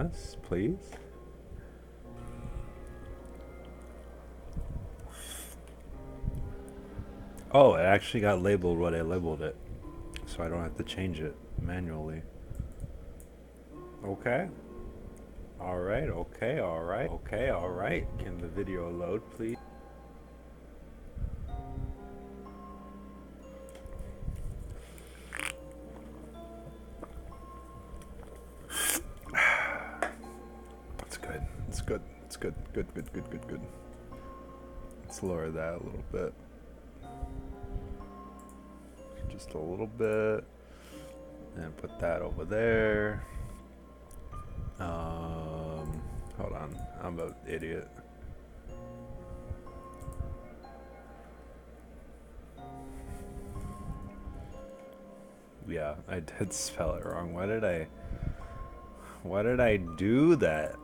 Yes, please. Oh, it actually got labeled what I labeled it, so I don't have to change it manually. Okay. Alright, okay, alright, okay, alright. Can the video load, please? That's good. It's good. It's good. Good, good, good, good, good. Let's lower that a little bit. Just a little bit. And put that over there. Hold on. I'm an idiot. Yeah, I did spell it wrong. Why did I do that?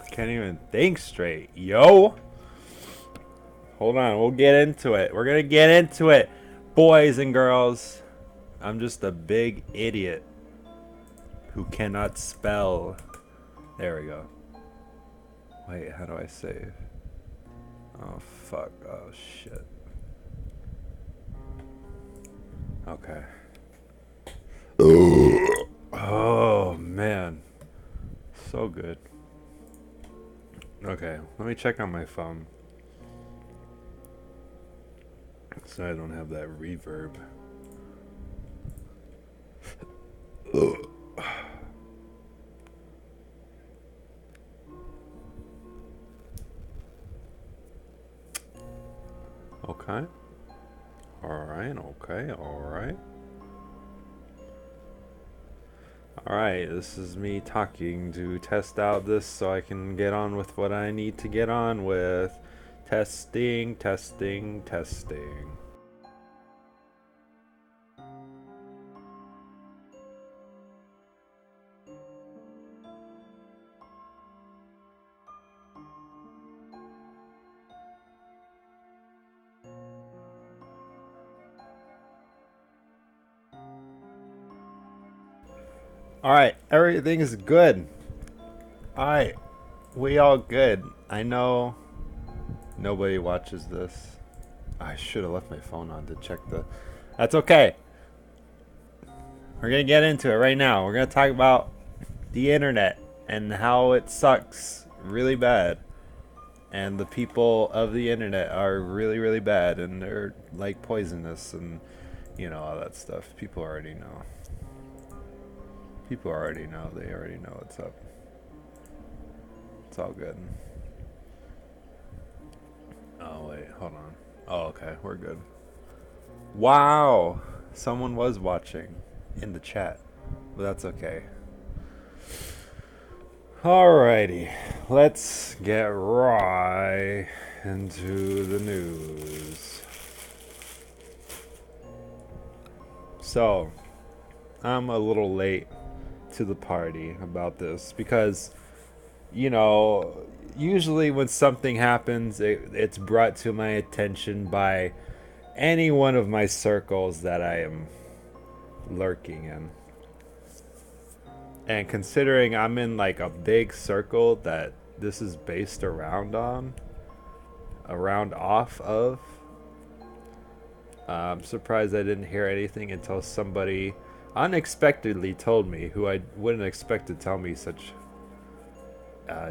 I can't even think straight. Yo! Hold on, we'll get into it. We're gonna get into it, boys and girls. I'm just a big idiot who cannot spell. There we go. Wait, how do I save? Oh, fuck. Oh, shit. Okay. Oh, man. So good. Okay, let me check on my phone. So I don't have that reverb. Okay. Alright, okay, alright. Alright, this is me talking to test out this so I can get on with what I need to get on with. Testing, testing, testing. Alright, everything is good. Alright, we all good. I know nobody watches this. I should have left my phone on to check the... That's okay. We're gonna get into it right now. We're gonna talk about the internet and how it sucks really bad. And the people of the internet are really, really bad. And they're like poisonous and, you know, all that stuff. People already know. People already know. They already know what's up. It's all good. Oh, wait. Hold on. Oh, okay. We're good. Wow. Someone was watching in the chat. But that's okay. Alrighty. Let's get right into the news. So, I'm a little late to the party about this because, you know, usually when something happens, it's brought to my attention by any one of my circles that I am lurking in. And considering I'm in like a big circle that this is based around off of, I'm surprised I didn't hear anything until somebody unexpectedly told me, who I wouldn't expect to tell me such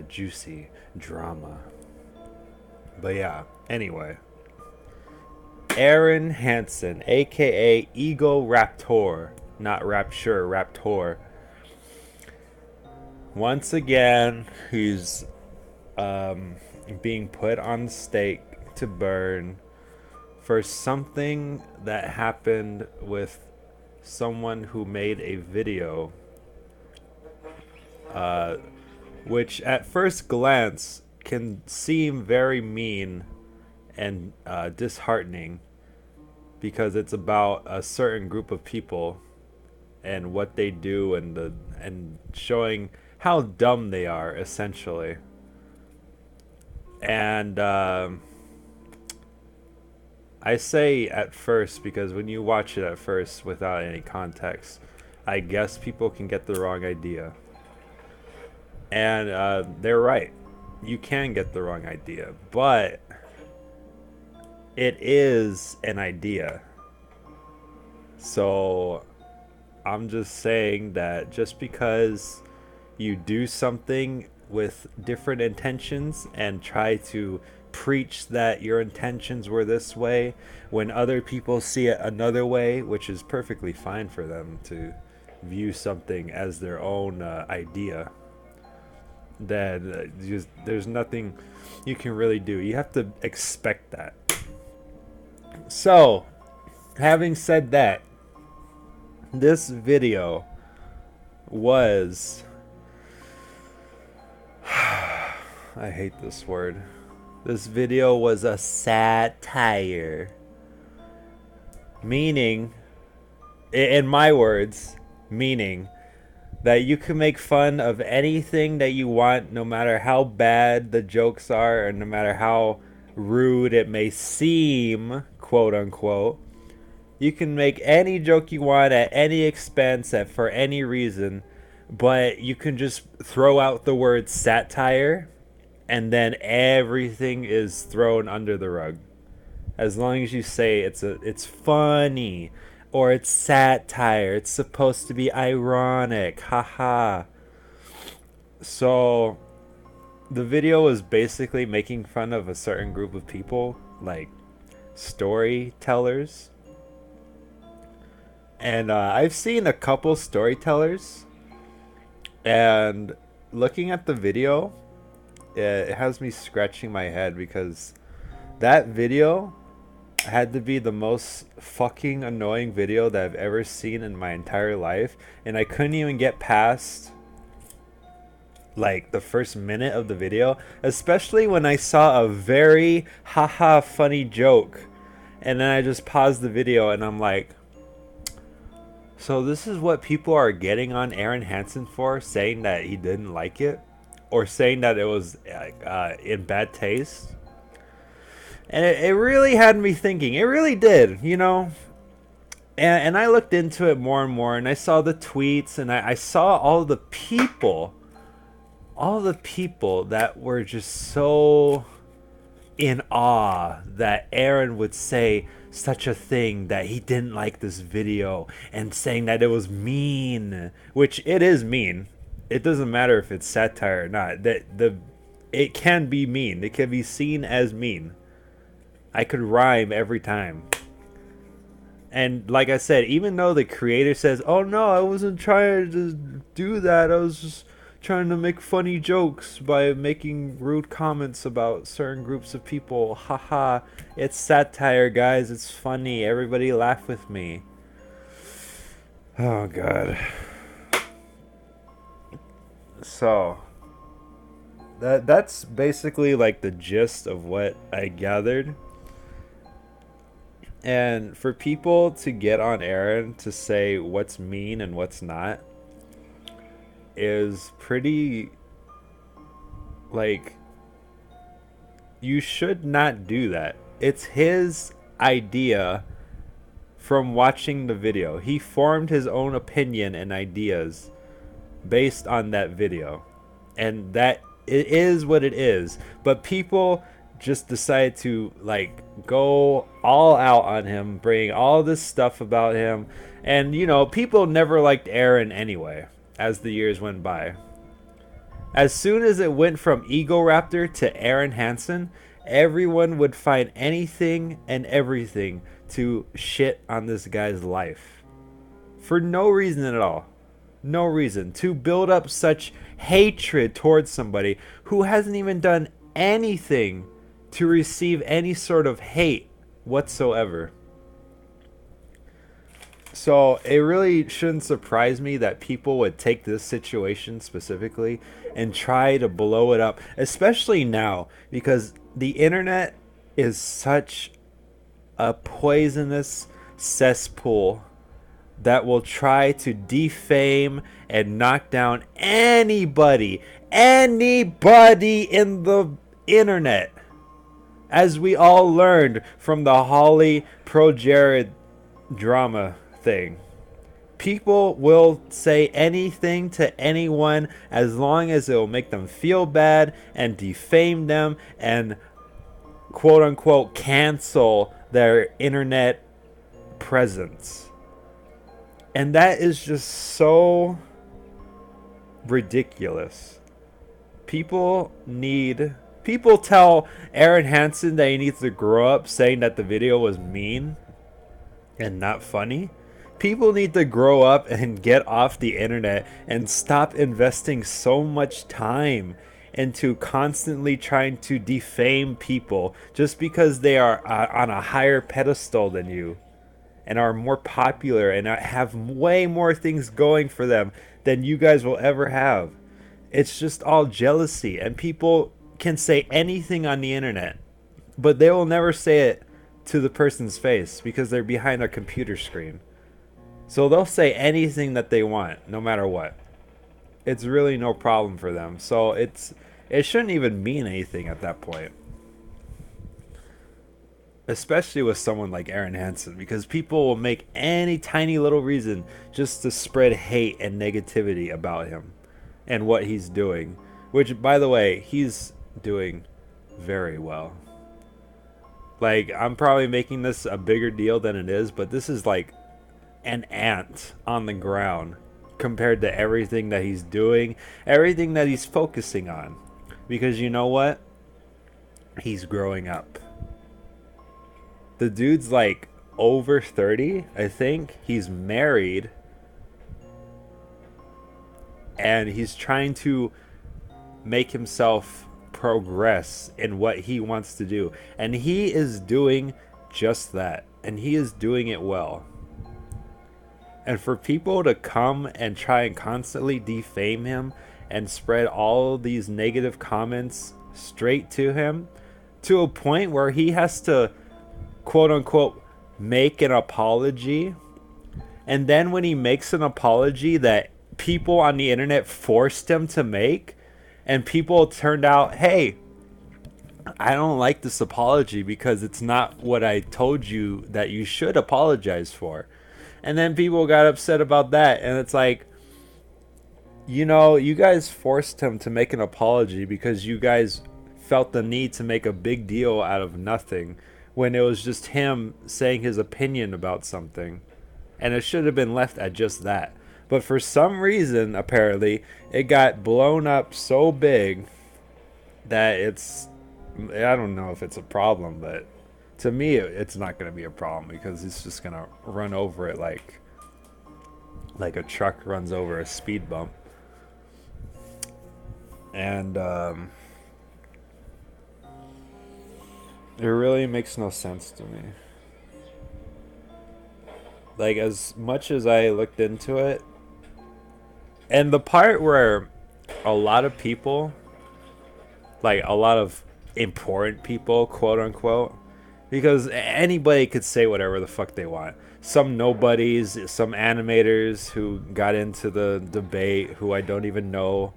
juicy drama. But yeah, anyway. Arin Hanson, aka Egoraptor, not Rapture, Raptor. Once again, he's being put on the stake to burn for something that happened with someone who made a video, which at first glance can seem very mean and disheartening, because it's about a certain group of people and what they do and showing how dumb they are, essentially. And I say at first because when you watch it at first without any context, I guess people can get the wrong idea. And they're right. You can get the wrong idea, but it is an idea. So I'm just saying that just because you do something with different intentions and try to preach that your intentions were this way when other people see it another way, which is perfectly fine for them to view something as their own idea, then there's nothing you can really do. You have to expect that. So, having said that, this video was I hate this word. This video was a satire. Meaning, in my words, meaning that you can make fun of anything that you want, no matter how bad the jokes are, and no matter how rude it may seem, quote unquote. You can make any joke you want at any expense, for any reason, but you can just throw out the word satire, and then everything is thrown under the rug. As long as you say it's funny, or it's satire, it's supposed to be ironic, haha. So the video was basically making fun of a certain group of people, like storytellers. And I've seen a couple storytellers, and looking at the video, it has me scratching my head, because that video had to be the most fucking annoying video that I've ever seen in my entire life, and I couldn't even get past like the first minute of the video, especially when I saw a very haha funny joke, and then I just paused the video and I'm like, so this is what people are getting on Arin Hanson for, saying that he didn't like it, or saying that it was in bad taste. And it really had me thinking. It really did, you know. And I looked into it more and more, and I saw the tweets, and I saw all the people that were just so in awe that Arin would say such a thing, that he didn't like this video, and saying that it was mean, which it is mean. It doesn't matter if it's satire or not. It can be mean. It can be seen as mean. I could rhyme every time. And like I said, even though the creator says, "Oh no, I wasn't trying to do that. I was just trying to make funny jokes by making rude comments about certain groups of people. Haha, it's satire, guys. It's funny. Everybody laugh with me." Oh god. So that's basically like the gist of what I gathered. And for people to get on Arin to say what's mean and what's not is pretty, like, you should not do that. It's his idea from watching the video. He formed his own opinion and ideas based on that video. And that it is what it is. But people just decide to like go all out on him, bring all this stuff about him. And you know, people never liked Arin anyway as the years went by. As soon as it went from Egoraptor to Arin Hanson, everyone would find anything and everything to shit on this guy's life. For no reason at all. No reason. To build up such hatred towards somebody who hasn't even done anything to receive any sort of hate whatsoever. So it really shouldn't surprise me that people would take this situation specifically and try to blow it up, especially now, because the internet is such a poisonous cesspool that will try to defame and knock down anybody in the internet. As we all learned from the Holly pro Jared drama thing. People will say anything to anyone as long as it will make them feel bad and defame them and quote unquote cancel their internet presence. And that is just so ridiculous. People tell Arin Hanson that he needs to grow up, saying that the video was mean and not funny. People need to grow up and get off the internet and stop investing so much time into constantly trying to defame people just because they are on a higher pedestal than you and are more popular and have way more things going for them than you guys will ever have. It's just all jealousy, and people can say anything on the internet, but they will never say it to the person's face because they're behind a computer screen. So they'll say anything that they want, no matter what. It's really no problem for them. So it shouldn't even mean anything at that point. Especially with someone like Arin Hanson, because people will make any tiny little reason just to spread hate and negativity about him and what he's doing. Which, by the way, he's doing very well. Like, I'm probably making this a bigger deal than it is, but this is like an ant on the ground compared to everything that he's doing, everything that he's focusing on. Because you know what? He's growing up. The dude's like over 30, I think. He's married. And he's trying to make himself progress in what he wants to do. And he is doing just that. And he is doing it well. And for people to come and try and constantly defame him and spread all these negative comments straight to him, to a point where he has to quote unquote make an apology, and then when he makes an apology that people on the internet forced him to make, and people turned out, hey, I don't like this apology because it's not what I told you that you should apologize for. And then people got upset about that, and it's like, you know, you guys forced him to make an apology because you guys felt the need to make a big deal out of nothing, when it was just him saying his opinion about something. And it should have been left at just that. But for some reason, apparently, it got blown up so big that I don't know if it's a problem, but to me, it's not going to be a problem because it's just going to run over it like a truck runs over a speed bump. And it really makes no sense to me. Like, as much as I looked into it, and the part where a lot of people, like a lot of important people, quote unquote, because anybody could say whatever the fuck they want. Some nobodies, some animators who got into the debate who I don't even know.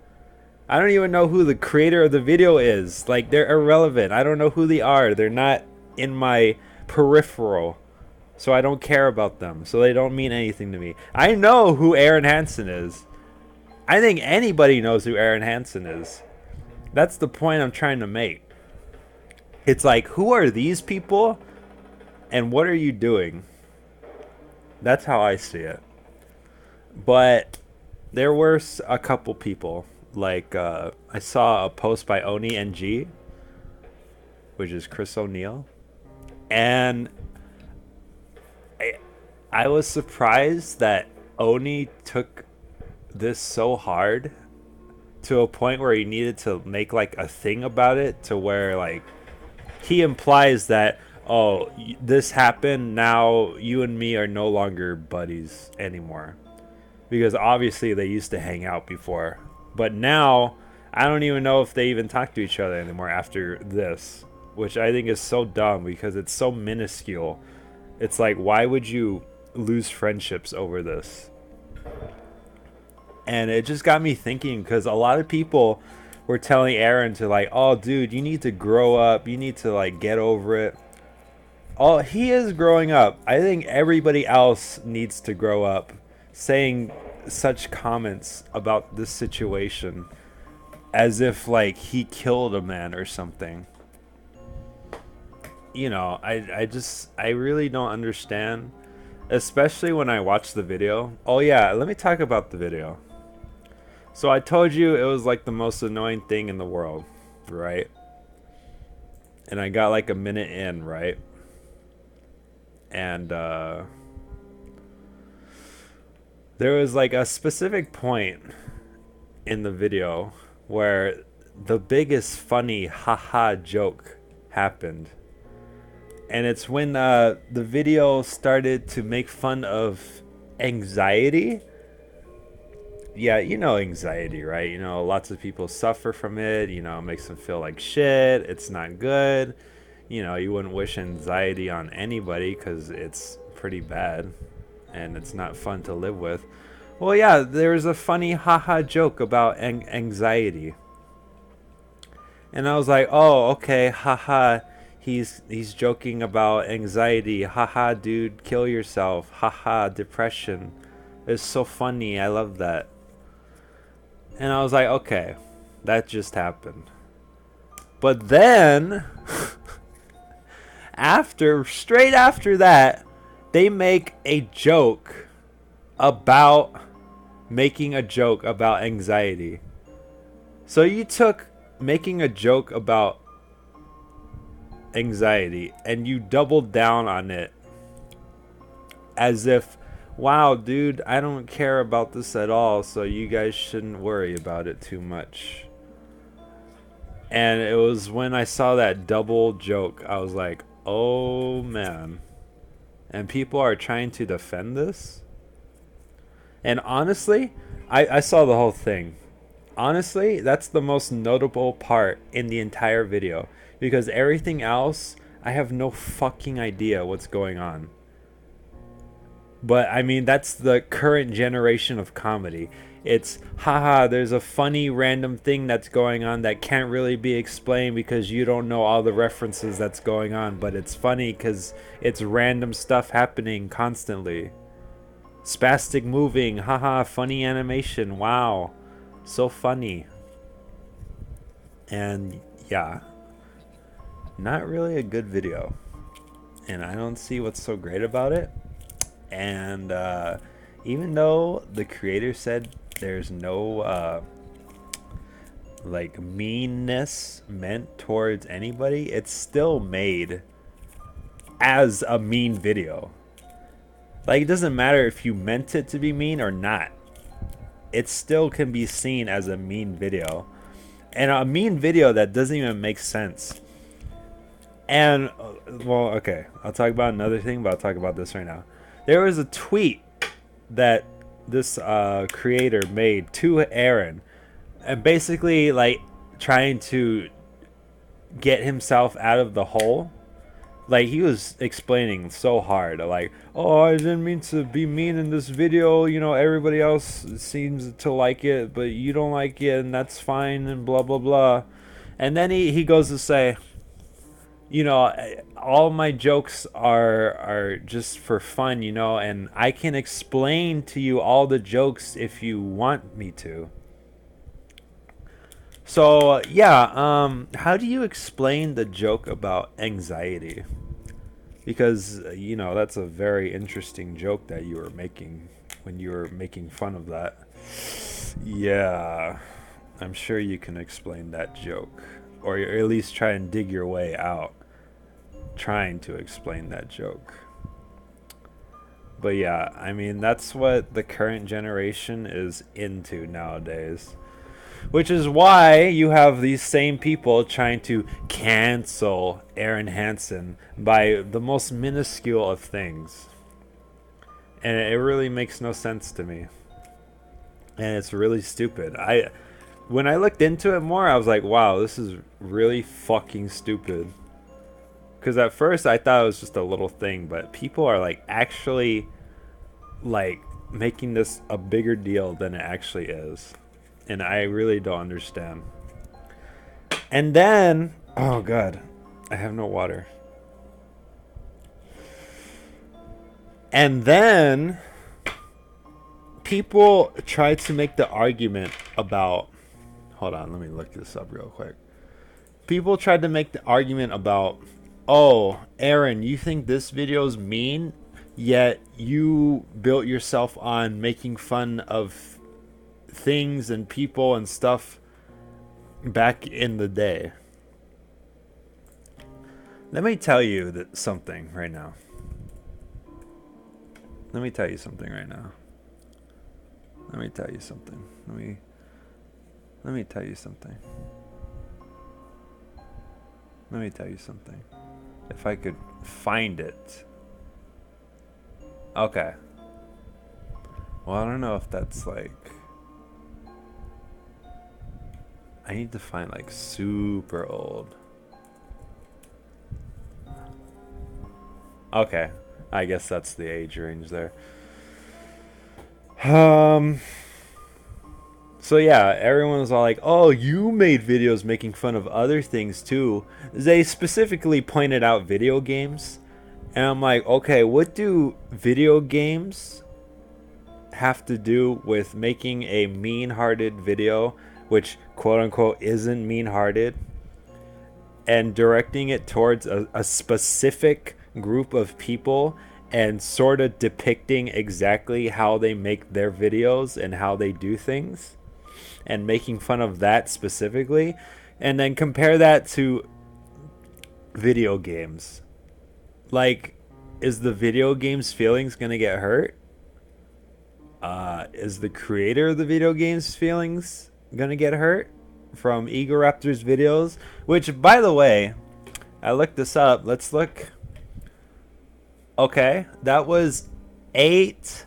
I don't even know who the creator of the video is. Like, they're irrelevant. I don't know who they are. They're not in my peripheral. So I don't care about them. So they don't mean anything to me. I know who Arin Hanson is. I think anybody knows who Arin Hanson is. That's the point I'm trying to make. It's like, who are these people? And what are you doing? That's how I see it. But there were a couple people. Like, I saw a post by Oni NG, which is Chris O'Neill. And I was surprised that Oni took this so hard to a point where he needed to make like a thing about it, to where like he implies that, oh, this happened, now you and me are no longer buddies anymore, because obviously they used to hang out before, but now I don't even know if they even talk to each other anymore after this, which I think is so dumb because it's so minuscule. It's like, why would you lose friendships over this? And it just got me thinking, because a lot of people were telling Arin to like, oh dude, you need to grow up, you need to like get over it. Oh, he is growing up. I think everybody else needs to grow up saying such comments about this situation as if like he killed a man or something. You know, I really don't understand, especially when I watch the video. Oh yeah, let me talk about the video. So I told you it was like the most annoying thing in the world, right? And I got like a minute in, right? And there was like a specific point in the video where the biggest funny haha joke happened. And it's when the video started to make fun of anxiety. Yeah, you know anxiety, right? You know, lots of people suffer from it. You know, it makes them feel like shit. It's not good. You know, you wouldn't wish anxiety on anybody because it's pretty bad and it's not fun to live with. Well, yeah, there's a funny haha joke about anxiety. And I was like, oh, okay, haha. He's joking about anxiety. Haha, dude, kill yourself. Haha, depression. It's so funny. I love that. And I was like, okay, that just happened. But then, straight after that, they make a joke about making a joke about anxiety. So you took making a joke about anxiety and you doubled down on it as if, wow, dude, I don't care about this at all, so you guys shouldn't worry about it too much. And it was when I saw that double joke, I was like, oh man. And people are trying to defend this. And honestly, I saw the whole thing. Honestly, that's the most notable part in the entire video. Because everything else, I have no fucking idea what's going on. But I mean, that's the current generation of comedy. It's, haha, there's a funny random thing that's going on that can't really be explained because you don't know all the references that's going on. But it's funny because it's random stuff happening constantly. Spastic moving, haha, funny animation, wow. So funny. And yeah, not really a good video. And I don't see what's so great about it. And even though the creator said there's no like meanness meant towards anybody, it's still made as a mean video. Like, it doesn't matter if you meant it to be mean or not. It still can be seen as a mean video. And a mean video that doesn't even make sense. And, well, okay. I'll talk about another thing, but I'll talk about this right now. There was a tweet that this creator made to Arin. And basically, like, trying to get himself out of the hole. Like, he was explaining so hard, like, oh, I didn't mean to be mean in this video, you know, everybody else seems to like it, but you don't like it, and that's fine, and blah, blah, blah. And then he goes to say, you know, all my jokes are just for fun, you know, and I can explain to you all the jokes if you want me to. So, yeah, how do you explain the joke about anxiety? Because, you know, that's a very interesting joke that you were making when you were making fun of that. Yeah, I'm sure you can explain that joke. Or at least try and dig your way out trying to explain that joke. But yeah, I mean, that's what the current generation is into nowadays. Which is why you have these same people trying to cancel Arin Hanson by the most minuscule of things. And it really makes no sense to me. And it's really stupid. When I looked into it more, I was like, wow, this is really fucking stupid. Because at first I thought it was just a little thing, but people are like actually like making this a bigger deal than it actually is. And I really don't understand. And then, oh god, I have no water. And then people try to make the argument about, hold on, let me look this up real quick. People tried to make the argument about, oh, Aaron, you think this video is mean, yet you built yourself on making fun of things and people and stuff back in the day. Let me tell you something right now. Let me tell you something right now. Let me tell you something. Let me tell you something. Let me tell you something. If I could find it. Okay. Well, I don't know if that's like... I need to find like super old. Okay. I guess that's the age range there. So yeah, everyone was all like, oh, you made videos making fun of other things too. They specifically pointed out video games. And I'm like, okay, what do video games have to do with making a mean-hearted video, which quote-unquote isn't mean-hearted, and directing it towards a specific group of people and sort of depicting exactly how they make their videos and how they do things and making fun of that specifically, and then compare that to video games. Like, is the video game's feelings gonna get hurt? Is the creator of the video game's feelings gonna get hurt from Egoraptor's videos? Which, by the way, I looked this up. Let's look. Okay, that was 8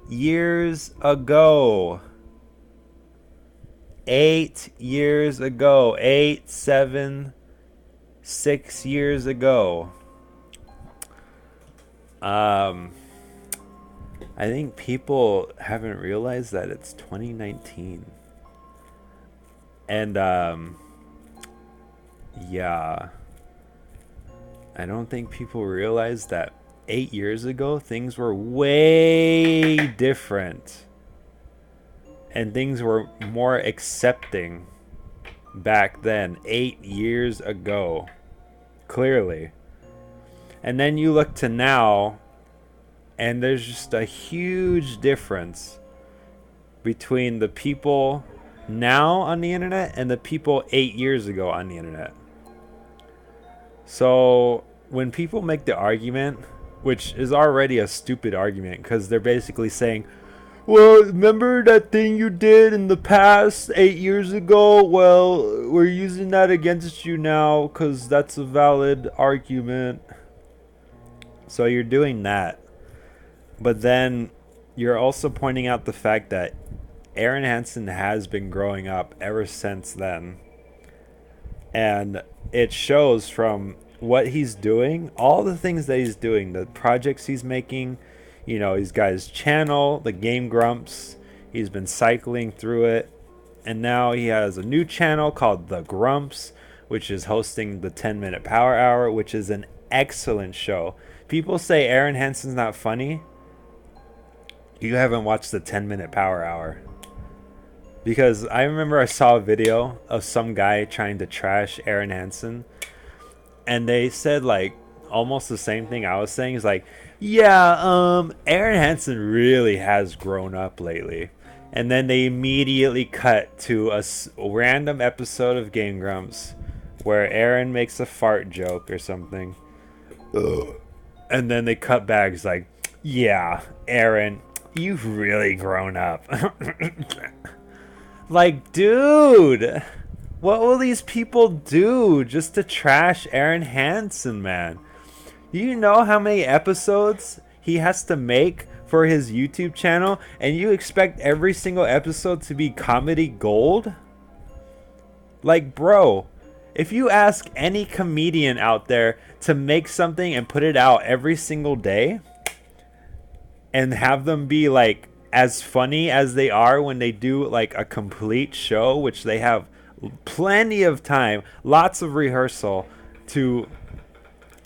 years ago. 8 years ago. 6 years ago. I think people haven't realized that it's 2019. And, yeah. I don't think people realize that 8 years ago, things were way different. And things were more accepting back then, 8 years ago. Clearly. And then you look to now, and there's just a huge difference between the people now on the internet and the people 8 years ago on the internet. So when people make the argument, which is already a stupid argument, because they're basically saying, well, remember that thing you did in the past 8 years ago? Well, we're using that against you now because that's a valid argument. So you're doing that. But then you're also pointing out the fact that Arin Hanson has been growing up ever since then. And it shows from what he's doing, all the things that he's doing, the projects he's making. You know, he's got his channel, the Game Grumps. He's been cycling through it. And now he has a new channel called The Grumps, which is hosting the 10-Minute Power Hour, which is an excellent show. People say Arin Hanson's not funny. You haven't watched the 10-Minute Power Hour. Because I remember I saw a video of some guy trying to trash Arin Hanson. And they said, like, almost the same thing I was saying. It's like, yeah, Arin Hanson really has grown up lately. And then they immediately cut to a random episode of Game Grumps where Arin makes a fart joke or something. Ugh. And then they cut back. It's like, yeah, Arin, you've really grown up. Like, dude, what will these people do just to trash Arin Hanson, man? Do you know how many episodes he has to make for his YouTube channel? And you expect every single episode to be comedy gold? Like, bro, if you ask any comedian out there to make something and put it out every single day and have them be like as funny as they are when they do like a complete show, which they have plenty of time, lots of rehearsal to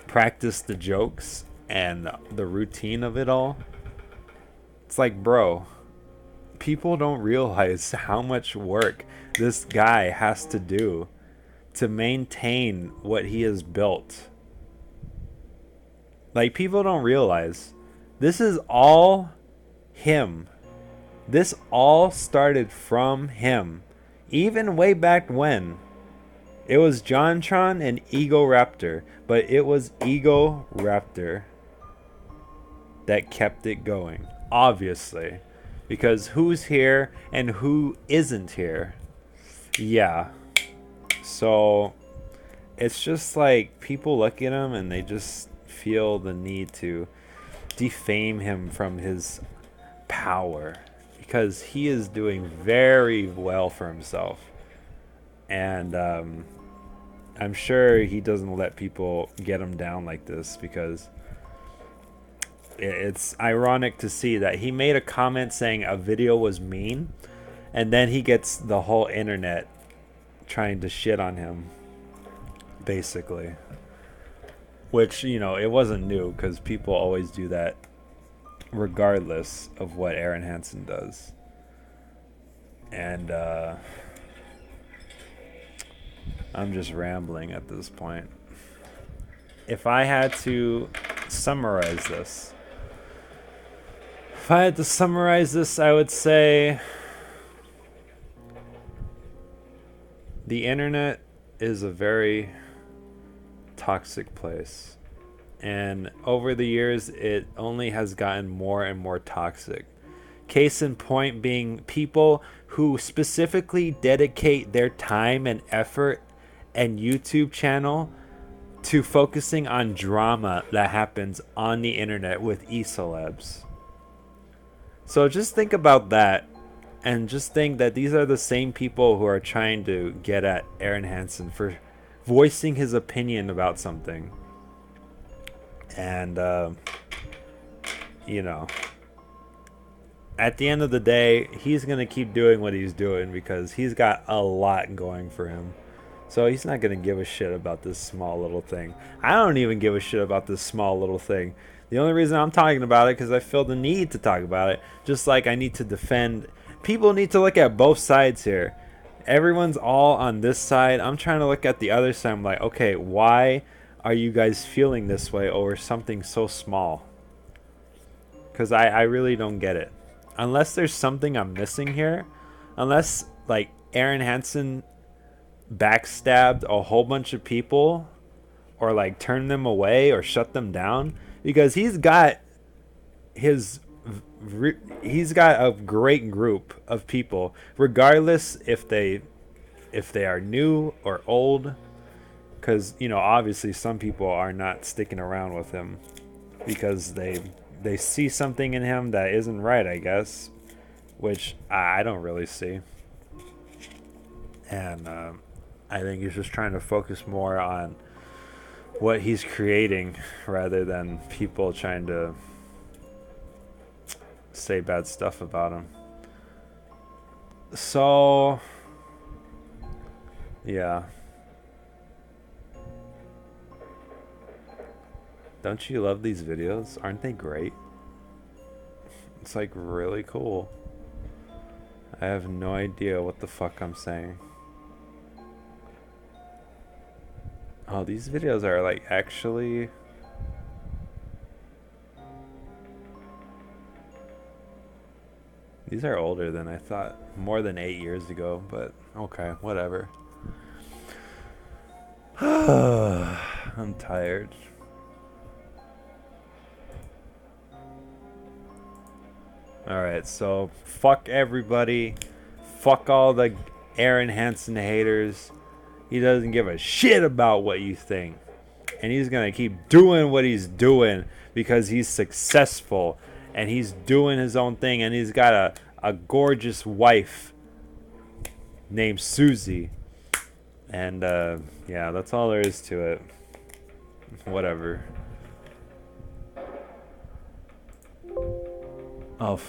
practice the jokes and the routine of it all. It's like, bro, people don't realize how much work this guy has to do to maintain what he has built. Like, people don't realize this is all him. This all started from him. Even way back when. It was JonTron and Egoraptor, but it was Egoraptor that kept it going, obviously. Because who's here and who isn't here? Yeah. So it's just like people look at him and they just feel the need to defame him from his power, because he is doing very well for himself. And I'm sure he doesn't let people get him down like this, because it's ironic to see that he made a comment saying a video was mean, and then he gets the whole internet trying to shit on him, basically. Which, you know, it wasn't new, because people always do that regardless of what Arin Hanson does. And I'm just rambling at this point. If I had to summarize this, I would say the internet is a very toxic place. And over the years, it only has gotten more and more toxic. Case in point being people who specifically dedicate their time and effort and YouTube channel to focusing on drama that happens on the internet with e-celebs. So just think about that, and just think that these are the same people who are trying to get at Arin Hanson for voicing his opinion about something. And, you know, at the end of the day, he's going to keep doing what he's doing because he's got a lot going for him. So he's not going to give a shit about this small little thing. I don't even give a shit about this small little thing. The only reason I'm talking about it because I feel the need to talk about it. Just like I need to defend. People need to look at both sides here. Everyone's all on this side. I'm trying to look at the other side. I'm like, okay, why are you guys feeling this way over something so small? Because I really don't get it. Unless there's something I'm missing here. Unless, like, Arin Hanson backstabbed a whole bunch of people, or like turned them away or shut them down, because he's got a great group of people, regardless if they are new or old, because, you know, obviously some people are not sticking around with him because they see something in him that isn't right, I guess, which I don't really see. And I think he's just trying to focus more on what he's creating rather than people trying to say bad stuff about him. So, yeah. Don't you love these videos? Aren't they great? It's like really cool. I have no idea what the fuck I'm saying. Oh, these videos are like actually... These are older than I thought. More than 8 years ago, but okay, whatever. I'm tired. Alright, so fuck everybody. Fuck all the Arin Hanson haters. He doesn't give a shit about what you think. And he's going to keep doing what he's doing because he's successful. And he's doing his own thing. And he's got a gorgeous wife named Susie. And, yeah, that's all there is to it. Whatever. Oh,